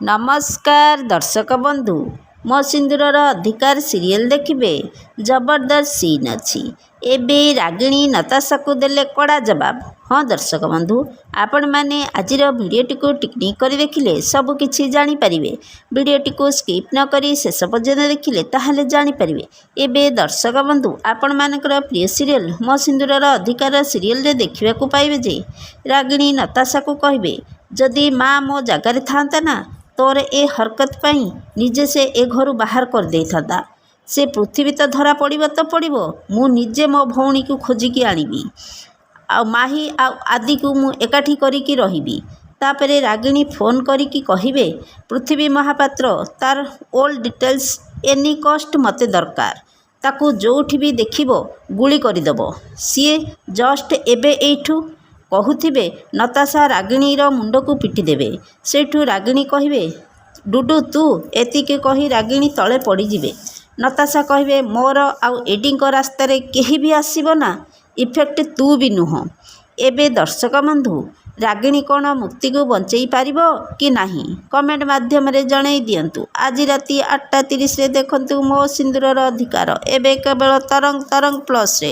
नमस्कार दर्शक बंधु मो सिंदूरर अधिकार सीरियल देखिए जबरदस्त सीन अच्छी एबे रागिणी नताशा को देले कड़ा जवाब। हाँ दर्शक बंधु आपण मैंने आज भिडटी को टिकनिक कर देखिले सबकि जानीपर भिडटी को स्किप न करी शेष पर्यंत देखिले ताहले जानीपर। एबे दर्शक बंधु आपण मानकर प्रिय सीरियल मो सिंदूरर अधिकार सीरियल रे देखा पाइबे जे रागिणी नताशा को कहे जदि माँ मो जगार था ना तोर ए हरकत पाई निजे से ए घर बाहर कर दे था से पृथ्वी तो धरा पड़ो तो पड़ो मु निजे मो भौणी को खोजिकी आनिबी आ माही आदि को मु एकाठी करिकी रहिबी। तापरे रागिणी फोन करिकी कहिबे पृथ्वी महापात्र तार ओल्ड डिटेल्स एनी कस्ट मते दरकार ताकू जोठी भी देखिबो गुली करदेव सीए जस्ट एबे एठू कहूथिबे नताशा रागिणीर मुंड को पिटिदेवे सेठू रागिणी कहिबे डुडू तू एतिके कही रागिणी तले पड़ीजिबे। नताशा कहिबे मोर आउ एडिंग रास्तार केही भी आसीबो ना इफेक्ट तू भी नुह। एबे दर्शक बंधु रागिणी कौन मुक्ति को बंचई पारिबो कि नाही कमेंट माध्यम रे जणाई दियंतु। आज राति 8:30 रे देखंतु मो सिंदूरर अधिकार एबे केवल तरंग प्लस रे।